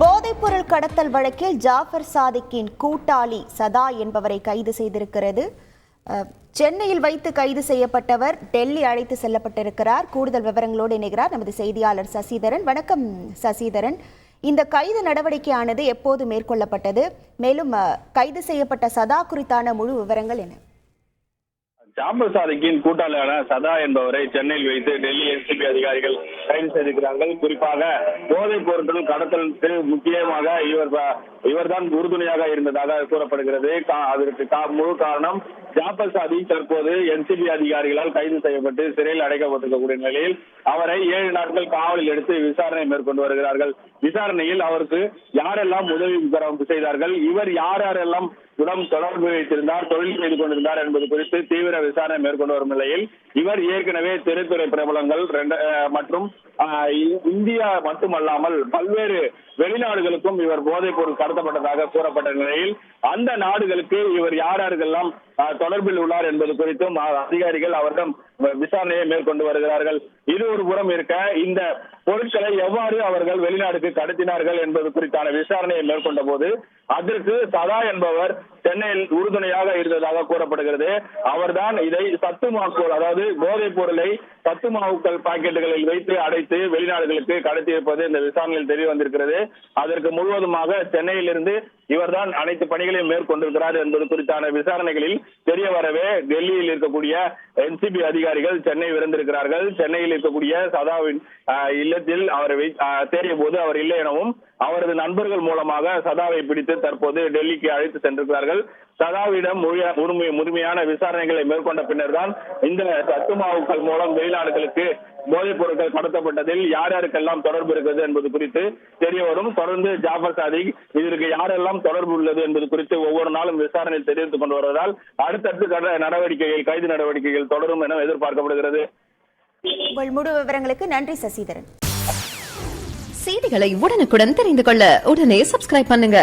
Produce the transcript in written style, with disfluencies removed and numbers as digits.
போதைப்பொருள் கடத்தல் வழக்கில் ஜாஃபர் சாதிக்கின் கூட்டாளி சதா என்பவரை கைது செய்திருக்கிறது. சென்னையில் வைத்து கைது செய்யப்பட்டவர் டெல்லி அழைத்து செல்லப்பட்டிருக்கிறார். கூடுதல் விவரங்களோடு இணைகிறார் நமது செய்தியாளர் சசிதரன். வணக்கம் சசிதரன். இந்த கைது நடவடிக்கையானது எப்போது மேற்கொள்ளப்பட்டது? மேலும் கைது செய்யப்பட்ட சதா குறித்தான முழு விவரங்கள் என்ன? ஜாஃபர் சாதிக்கின் கூட்டாளியான சதா என்பவரை சென்னையில் வைத்து டெல்லி என்சிபி அதிகாரிகள் கைது செய்திருக்கிறார்கள். குறிப்பாக போதைப் பொருட்கள் கடத்தலுக்கு முக்கியமாக இவர்தான் உறுதுணையாக இருந்ததாக கூறப்படுகிறது. அதற்கு முழு காரணம் ஜாஃபர் சாதிக் தற்போது என்சிபி அதிகாரிகளால் கைது செய்யப்பட்டு சிறையில் அடைக்கப்பட்டிருக்கக்கூடிய நிலையில் அவரை 7 நாட்கள் காவலில் எடுத்து விசாரணை மேற்கொண்டு வருகிறார்கள். விசாரணையில் அவருக்கு யாரெல்லாம் உதவி செய்தார்கள், இவர் யாரெல்லாம் உடன் தொடர்பு வைத்திருந்தார், தொழில் செய்து கொண்டிருந்தார் என்பது குறித்து தீவிர விசாரணை மேற்கொண்டு வரும் நிலையில் இவர் ஏற்கனவே திரைத்துறை பிரபலங்கள் மற்றும் இந்தியா மட்டுமல்லாமல் பல்வேறு வெளிநாடுகளுக்கும் இவர் போதைப் பொருள் கடத்தப்பட்டதாக கூறப்பட்ட நிலையில் அந்த நாடுகளுக்கு இவர் யாரெல்லாம் தொடர்பில் உள்ளார் என்பது குறித்தும் அதிகாரிகள் அவரிடம் விசாரணையை மேற்கொண்டு வருகிறார்கள். இது ஒரு புறம் இருக்க, இந்த பொருட்களை எவ்வாறு அவர்கள் வெளிநாடுக்கு கடத்தினார்கள் என்பது குறித்தான விசாரணையை மேற்கொண்ட போது அதற்கு சதா என்பவர் சென்னையில் உறுதுணையாக இருந்ததாக கூறப்படுகிறது. அவர்தான் இதை சத்துமாக்கள், அதாவது போதைப் பொருளை சத்துமாவுக்கள் பாக்கெட்டுகளில் வைத்து அடைத்து வெளிநாடுகளுக்கு கடத்தியிருப்பது இந்த விசாரணையில் தெரிய வந்திருக்கிறது. அதற்கு முழுவதுமாக சென்னையிலிருந்து இவர்தான் அனைத்து பணிகளையும் மேற்கொண்டிருக்கிறார் என்பது குறித்தான விசாரணைகளில் தெரிய வரவே டெல்லியில் இருக்கக்கூடிய என்சிபி அதிகாரிகள் சென்னை விரைந்திருக்கிறார்கள். சென்னையில் இருக்கக்கூடிய சதாவின் இல்லத்தில் அவரை தேடிய போது அவர் இல்லை எனவும் அவரது நண்பர்கள் மூலமாக சதாவை பிடித்து தற்போது டெல்லிக்கு அழைத்து சென்றிருக்கிறார்கள். சதாவிடம் முழுமையான விசாரணைகளை மேற்கொண்ட பின்னர் தான் இந்த சத்துமாவுக்கள் மூலம் வெளிநாடுகளுக்கு போதைப் பொருட்கள் கடத்தப்பட்டதில் யாருக்கெல்லாம் தொடர்பு இருக்கிறது என்பது குறித்து தெரிய வரும். தொடர்ந்து ஜாஃபர் சாதிக் இதற்கு யாரெல்லாம் தொடர்பு உள்ளது என்பது குறித்து ஒவ்வொரு நாளும் விசாரணை தெரிவித்துக் கொண்டு வருவதால் அடுத்தடுத்து நடவடிக்கைகள், கைது நடவடிக்கைகள் தொடரும் என எதிர்பார்க்கப்படுகிறது. உங்கள் முழு விவரங்களுக்கு நன்றி சசிதரன். செய்திகளை உடனுக்குடன் தெரிந்து கொள்ள உடனே சப்ஸ்கிரைப் பண்ணுங்க.